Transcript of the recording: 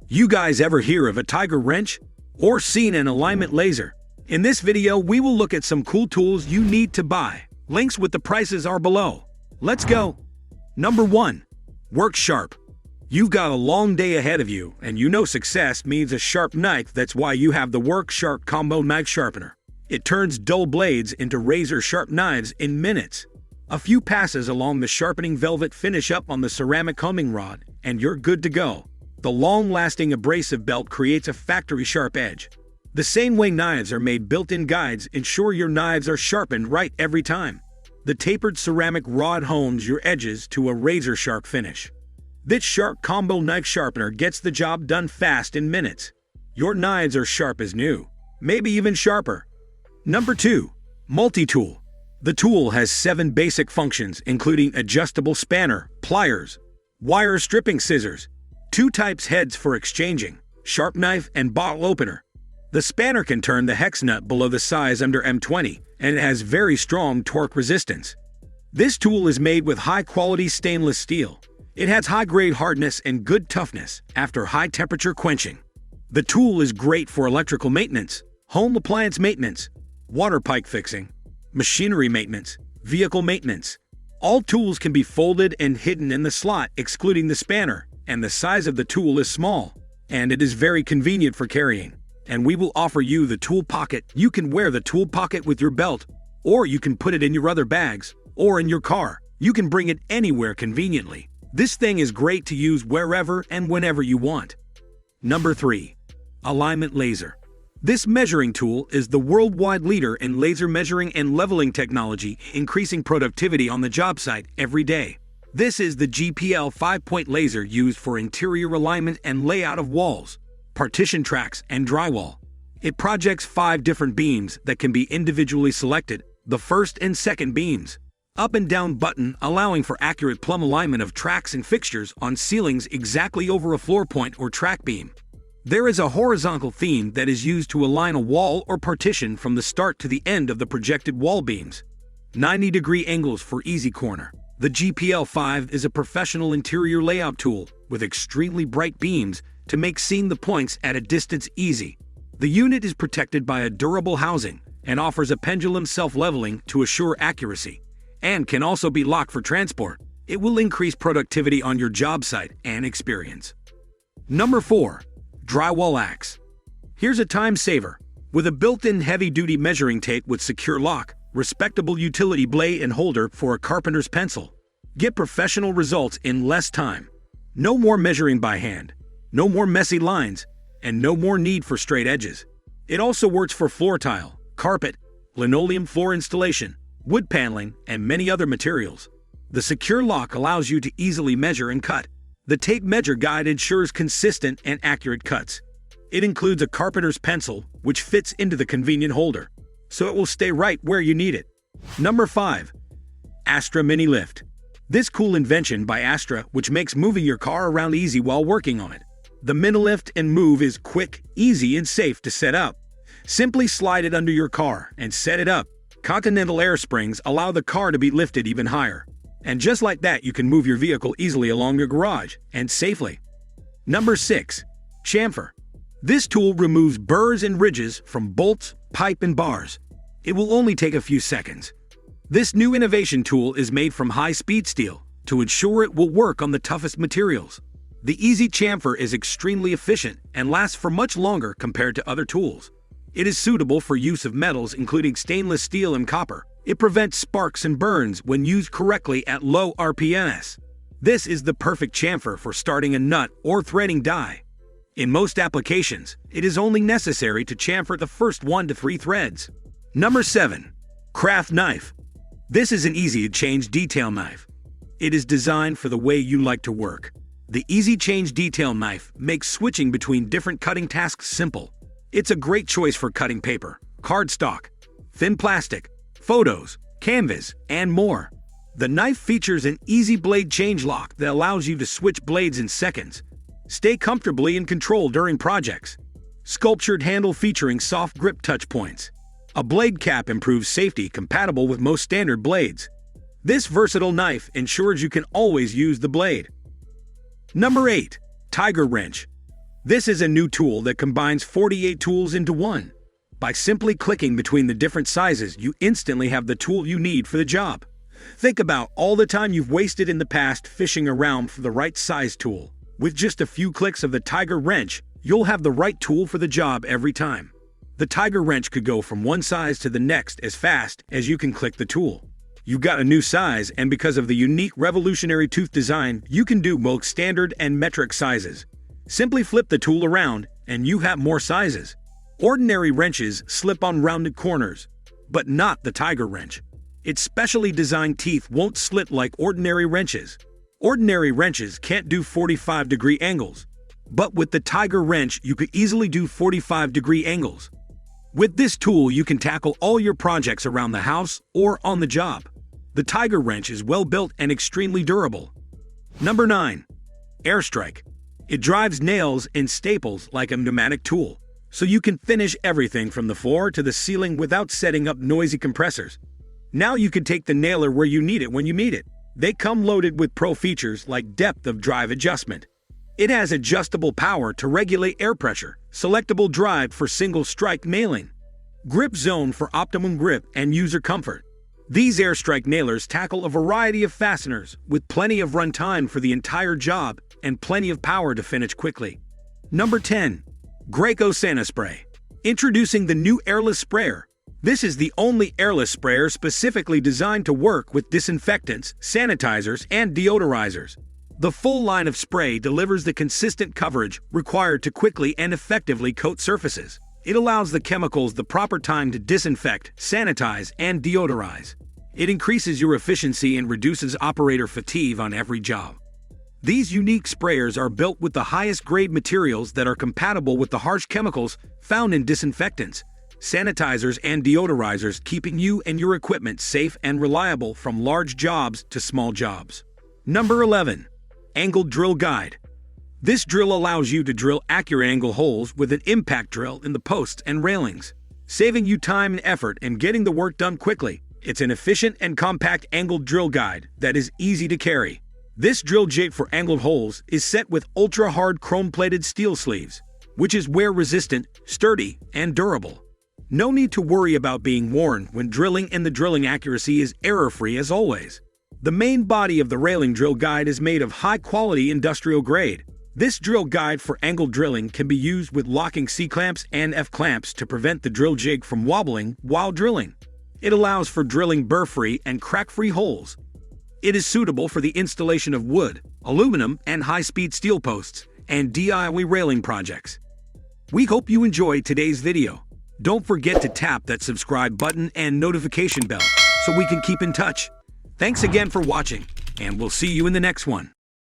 You guys ever hear of a tiger wrench? Or seen an alignment laser? In this video, we will look at some cool tools you need to buy. Links with the prices are below. Let's go! Number 1. Work sharp. You've got a long day ahead of you, and you know success means a sharp knife. That's why you have the Work Sharp Combo Knife Sharpener. It turns dull blades into razor-sharp knives in minutes. A few passes along the sharpening velvet finish up on the ceramic homing rod, and you're good to go. The long-lasting abrasive belt creates a factory-sharp edge. The same way knives are made, built-in guides ensure your knives are sharpened right every time. The tapered ceramic rod hones your edges to a razor-sharp finish. This Sharp Combo Knife Sharpener gets the job done fast in minutes. Your knives are sharp as new, maybe even sharper. Number 2. MultiTool. The tool has 7 basic functions, including adjustable spanner, pliers, wire stripping scissors, 2 types heads for exchanging, sharp knife and bottle opener. The spanner can turn the hex nut below the size under M20, and it has very strong torque resistance. This tool is made with high-quality stainless steel. It has high-grade hardness and good toughness after high-temperature quenching. The tool is great for electrical maintenance, home appliance maintenance, water pipe fixing, machinery maintenance, vehicle maintenance. All tools can be folded and hidden in the slot, excluding the spanner, and the size of the tool is small, and it is very convenient for carrying. And we will offer you the tool pocket. You can wear the tool pocket with your belt, or you can put it in your other bags, or in your car. You can bring it anywhere conveniently. This thing is great to use wherever and whenever you want. Number 3. Alignment laser. This measuring tool is the worldwide leader in laser measuring and leveling technology, increasing productivity on the job site every day. This is the GPL 5-point laser used for interior alignment and layout of walls, partition tracks, and drywall. It projects 5 different beams that can be individually selected, the first and second beams. Up and down button allowing for accurate plumb alignment of tracks and fixtures on ceilings exactly over a floor point or track beam. There is a horizontal theme that is used to align a wall or partition from the start to the end of the projected wall beams. 90-degree angles for easy corner. The GPL-5 is a professional interior layout tool with extremely bright beams to make seeing the points at a distance easy. The unit is protected by a durable housing and offers a pendulum self-leveling to assure accuracy, and can also be locked for transport. It will increase productivity on your job site and experience. Number 4. Drywall Axe. Here's a time saver. With a built-in heavy-duty measuring tape with secure lock, respectable utility blade and holder for a carpenter's pencil. Get professional results in less time. No more measuring by hand, no more messy lines, and no more need for straight edges. It also works for floor tile, carpet, linoleum floor installation, wood paneling, and many other materials. The secure lock allows you to easily measure and cut. The tape measure guide ensures consistent and accurate cuts. It includes a carpenter's pencil, which fits into the convenient holder, so it will stay right where you need it. Number 5. Astra Mini Lift. This cool invention by Astra, which makes moving your car around easy while working on it. The Mini Lift and Move is quick, easy, and safe to set up. Simply slide it under your car and set it up. Continental air springs allow the car to be lifted even higher. And just like that, you can move your vehicle easily along your garage and safely. Number 6. Chamfer. This tool removes burrs and ridges from bolts, pipe, and bars. It will only take a few seconds. This new innovation tool is made from high-speed steel to ensure it will work on the toughest materials. The Easy Chamfer is extremely efficient and lasts for much longer compared to other tools. It is suitable for use of metals including stainless steel and copper. It prevents sparks and burns when used correctly at low RPMs. This is the perfect chamfer for starting a nut or threading die. In most applications, it is only necessary to chamfer the first 1 to 3 threads. Number 7. Craft Knife. This is an easy-to-change detail knife. It is designed for the way you like to work. The Easy Change Detail Knife makes switching between different cutting tasks simple. It's a great choice for cutting paper, cardstock, thin plastic, photos, canvas, and more. The knife features an easy blade change lock that allows you to switch blades in seconds. Stay comfortably in control during projects. Sculptured handle featuring soft grip touch points. A blade cap improves safety, compatible with most standard blades. This versatile knife ensures you can always use the blade. Number 8. Tiger Wrench. This is a new tool that combines 48 tools into one. By simply clicking between the different sizes, you instantly have the tool you need for the job. Think about all the time you've wasted in the past fishing around for the right size tool. With just a few clicks of the Tiger wrench, you'll have the right tool for the job every time. The Tiger wrench could go from one size to the next as fast as you can click the tool. You got a new size, and because of the unique revolutionary tooth design, you can do both standard and metric sizes. Simply flip the tool around, and you have more sizes. Ordinary wrenches slip on rounded corners, but not the Tiger wrench. Its specially designed teeth won't slit like ordinary wrenches. Ordinary wrenches can't do 45-degree angles, but with the Tiger wrench, you could easily do 45-degree angles. With this tool, you can tackle all your projects around the house or on the job. The Tiger wrench is well built and extremely durable. Number 9. AirStrike. It drives nails and staples like a pneumatic tool, so you can finish everything from the floor to the ceiling without setting up noisy compressors. Now you can take the nailer where you need it when you need it. They come loaded with pro features like depth of drive adjustment. It has adjustable power to regulate air pressure, selectable drive for single strike nailing, grip zone for optimum grip and user comfort. These AirStrike nailers tackle a variety of fasteners with plenty of runtime for the entire job and plenty of power to finish quickly. Number 10. Graco SaniSpray. Introducing the new airless sprayer. This is the only airless sprayer specifically designed to work with disinfectants, sanitizers, and deodorizers. The full line of spray delivers the consistent coverage required to quickly and effectively coat surfaces. It allows the chemicals the proper time to disinfect, sanitize, and deodorize. It increases your efficiency and reduces operator fatigue on every job. These unique sprayers are built with the highest grade materials that are compatible with the harsh chemicals found in disinfectants, sanitizers, and deodorizers, keeping you and your equipment safe and reliable from large jobs to small jobs. Number 11. Angled Drill Guide. This drill allows you to drill accurate angle holes with an impact drill in the posts and railings, saving you time and effort and getting the work done quickly. It's an efficient and compact angled drill guide that is easy to carry. This drill jig for angled holes is set with ultra-hard chrome-plated steel sleeves, which is wear-resistant, sturdy, and durable. No need to worry about being worn when drilling, and the drilling accuracy is error-free as always. The main body of the railing drill guide is made of high-quality industrial grade. This drill guide for angled drilling can be used with locking C-clamps and F-clamps to prevent the drill jig from wobbling while drilling. It allows for drilling burr-free and crack-free holes. It is suitable for the installation of wood, aluminum, and high-speed steel posts and DIY railing projects. We hope you enjoyed today's video. Don't forget to tap that subscribe button and notification bell so we can keep in touch. Thanks again for watching, and we'll see you in the next one.